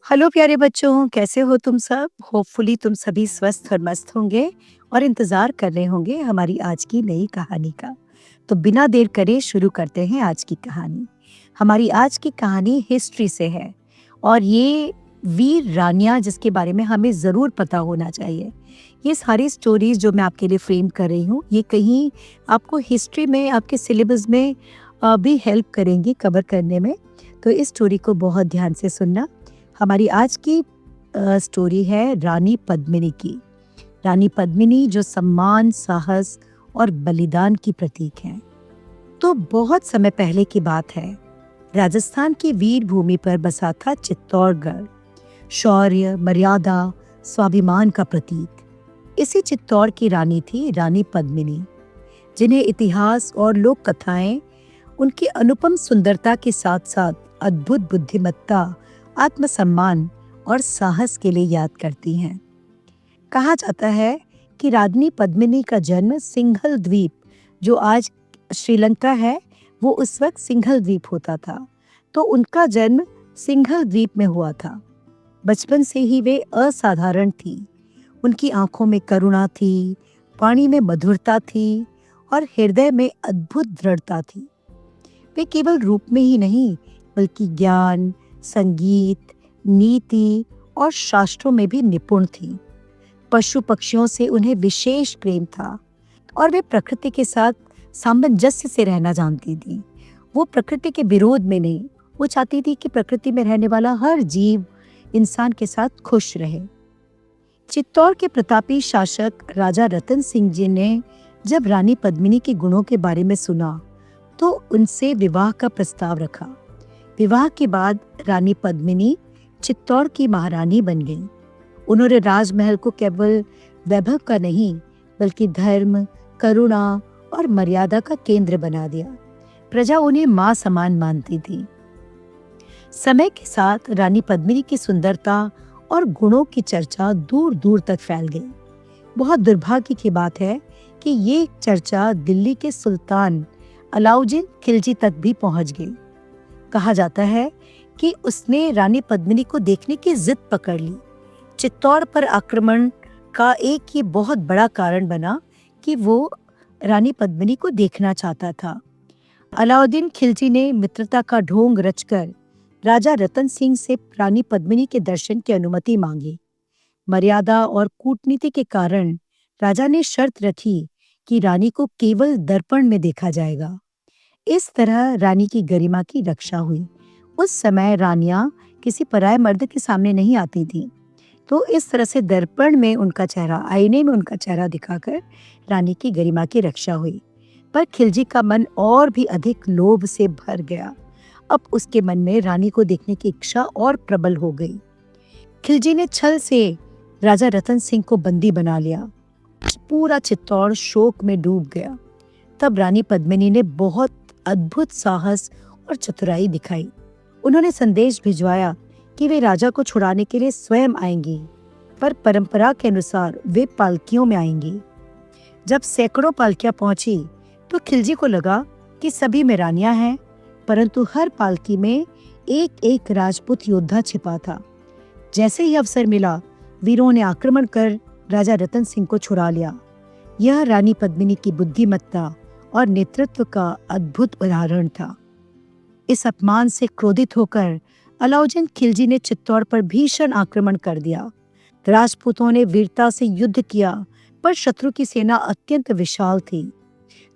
Hello प्यारे बच्चों, कैसे हो तुम सब? होपफुली तुम सभी स्वस्थ और मस्त होंगे और इंतज़ार कर रहे होंगे हमारी आज की नई कहानी का। तो बिना देर करे शुरू करते हैं आज की कहानी। हमारी आज की कहानी हिस्ट्री से है और ये वीर रानियाँ जिसके बारे में हमें ज़रूर पता होना चाहिए। ये सारी स्टोरीज़ जो मैं आपके लिए फ्रेम कर रही हूँ, ये कहीं आपको हिस्ट्री में आपके सिलेबस में भी हेल्प करेंगी कवर करने में। तो इस स्टोरी को बहुत ध्यान से सुनना। हमारी आज की स्टोरी है रानी पद्मिनी की। रानी पद्मिनी जो सम्मान, साहस और बलिदान की प्रतीक हैं। तो बहुत समय पहले की बात है। राजस्थान की वीर भूमि पर बसा था चित्तौड़गढ़। शौर्य, मर्यादा, स्वाभिमान का प्रतीक। इसी चित्तौड़ की रानी थी रानी पद्मिनी, जिन्हें इतिहास और लोक कथाएं उनकी अनुपम सुंदरता के साथ साथ अद्भुत बुद्धिमत्ता, आत्मसम्मान और साहस के लिए याद करती हैं। कहा जाता है कि रानी पद्मिनी का जन्म सिंघल द्वीप, जो आज श्रीलंका है, वो उस वक्त सिंघल द्वीप होता था। तो उनका जन्म सिंघल द्वीप में हुआ था। बचपन से ही वे असाधारण थी। उनकी आंखों में करुणा थी, वाणी में मधुरता थी और हृदय में अद्भुत दृढ़ता थी। वे केवल रूप में ही नहीं, बल्कि ज्ञान, संगीत, नीति और शास्त्रों में भी निपुण थी। पशु पक्षियों से उन्हें विशेष प्रेम था और वे प्रकृति के साथ सामंजस्य से रहना जानती थी। वो प्रकृति के विरोध में नहीं, वो चाहती थी कि प्रकृति में रहने वाला हर जीव इंसान के साथ खुश रहे। चित्तौड़ के प्रतापी शासक राजा रतन सिंह जी ने जब रानी पद्मिनी के गुणों के बारे में सुना तो उनसे विवाह का प्रस्ताव रखा। विवाह के बाद रानी पद्मिनी चित्तौड़ की महारानी बन गई। उन्होंने राजमहल को केवल वैभव का नहीं, बल्कि धर्म, करुणा और मर्यादा का केंद्र बना दिया। प्रजा उन्हें मां समान मानती थी। समय के साथ रानी पद्मिनी की सुंदरता और गुणों की चर्चा दूर दूर तक फैल गई। बहुत दुर्भाग्य की बात है कि ये चर्चा दिल्ली के सुल्तान अलाउद्दीन खिलजी तक भी पहुंच गई। कहा जाता है कि उसने रानी पद्मिनी को देखने की जिद पकड़ ली। चित्तौड़ पर आक्रमण का एक ये बहुत बड़ा कारण बना कि वो रानी पद्मिनी को देखना चाहता था। अलाउद्दीन खिलजी ने मित्रता का ढोंग रचकर राजा रतन सिंह से रानी पद्मिनी के दर्शन की अनुमति मांगी। मर्यादा और कूटनीति के कारण राजा ने शर्त रखी कि रानी को केवल दर्पण में देखा जाएगा। इस तरह रानी की गरिमा की रक्षा हुई। उस समय रानियां किसी पराये मर्द के सामने नहीं आती थीं, तो इस तरह से दर्पण में उनका चेहरा, आईने में उनका चेहरा दिखाकर रानी की गरिमा की रक्षा हुई। पर खिलजी का मन और भी अधिक लोभ से भर गया। अब उसके मन में रानी को देखने की इच्छा और प्रबल हो गई। खिलजी ने छल से राजा रतन सिंह को बंदी बना लिया। पूरा चित्तौड़ शोक में डूब गया। तब रानी पद्मिनी ने बहुत अद्भुत साहस और चतुराई दिखाई। उन्होंने संदेश भिजवाया कि वे राजा को छुड़ाने के लिए स्वयं आएंगी, पर परंपरा के अनुसार वे पालकियों में आएंगी। जब सैकड़ों पालकियां पहुंची तो खिलजी को लगा कि सभी में रानियां हैं, परंतु हर पालकी में एक एक राजपूत योद्धा छिपा था। जैसे ही अवसर मिला, वीरों ने आक्रमण कर राजा रतन सिंह को छुड़ा लिया। यह रानी पद्मिनी की बुद्धिमत्ता और नेतृत्व का अद्भुत उदाहरण था। इस अपमान से क्रोधित होकर अलाउद्दीन खिलजी ने चित्तौड़ पर भीषण आक्रमण कर दिया। राजपूतों ने वीरता से युद्ध किया, पर शत्रु की सेना अत्यंत विशाल थी।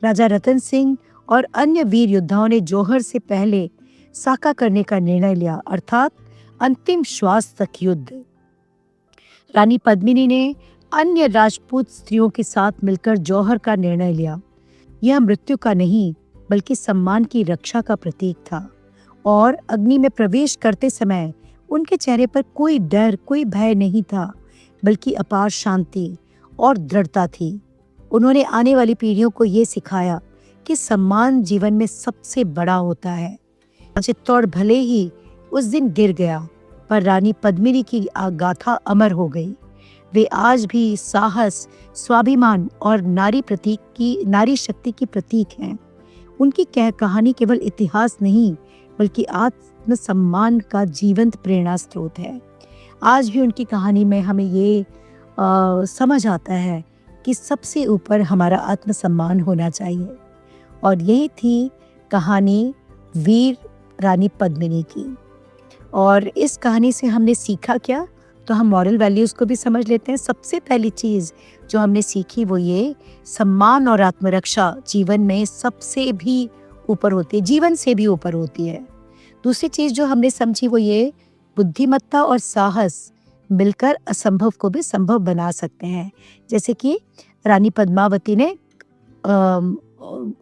राजा रतन सिंह और अन्य वीर योद्धाओं ने जौहर से पहले साका करने का निर्णय लिया, अर्थात अंतिम श्वास तक युद्ध। रानी पद्मिनी ने अन्य राजपूत स्त्रियों के साथ मिलकर जौहर का निर्णय लिया। यह मृत्यु का नहीं, बल्कि सम्मान की रक्षा का प्रतीक था। और अग्नि में प्रवेश करते समय उनके चेहरे पर कोई डर, कोई भय नहीं था, बल्कि अपार शांति और दृढ़ता थी। उन्होंने आने वाली पीढ़ियों को ये सिखाया कि सम्मान जीवन में सबसे बड़ा होता है। चित्तौड़ भले ही उस दिन गिर गया, पर रानी पद्मिनी की गाथा अमर हो गई। वे आज भी साहस, स्वाभिमान और नारी शक्ति की प्रतीक हैं। उनकी कहानी केवल इतिहास नहीं, बल्कि आत्मसम्मान का जीवंत प्रेरणा स्रोत है। आज भी उनकी कहानी में हमें ये समझ आता है कि सबसे ऊपर हमारा आत्मसम्मान होना चाहिए। और यही थी कहानी वीर रानी पद्मिनी की। और इस कहानी से हमने सीखा क्या? तो हम मॉरल वैल्यूज़ को भी समझ लेते हैं। सबसे पहली चीज़ जो हमने सीखी वो ये, सम्मान और आत्मरक्षा जीवन में सबसे भी ऊपर होती है, जीवन से भी ऊपर होती है। दूसरी चीज़ जो हमने समझी वो ये, बुद्धिमत्ता और साहस मिलकर असंभव को भी संभव बना सकते हैं। जैसे कि रानी पद्मावती ने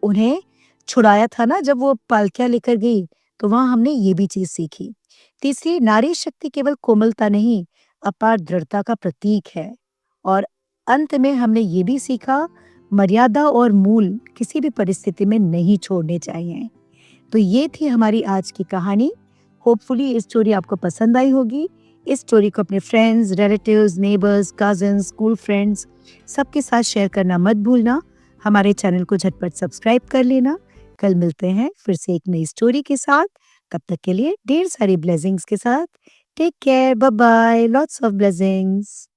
उन्हें छुड़ाया था ना जब वो पालकियाँ लेकर गई, तो वहाँ हमने ये भी चीज़ सीखी। तीसरी, नारी शक्ति केवल कोमलता नहीं, अपार दृढ़ता का प्रतीक है। और अंत में हमने ये भी सीखा, मर्यादा और मूल किसी भी परिस्थिति में नहीं छोड़ने चाहिए। तो ये थी हमारी आज की कहानी। होपफुली ये स्टोरी आपको पसंद आई होगी। इस स्टोरी को अपने friends, relatives, neighbours, cousins, school friends सबके साथ शेयर करना मत भूलना। हमारे चैनल को झटपट सब्सक्राइब कर लेना। कल मिलते हैं फिर से एक नई स्टोरी के साथ। तब तक के लिए ढेर सारी ब्लेसिंग्स के साथ। Take care, bye bye, lots of blessings.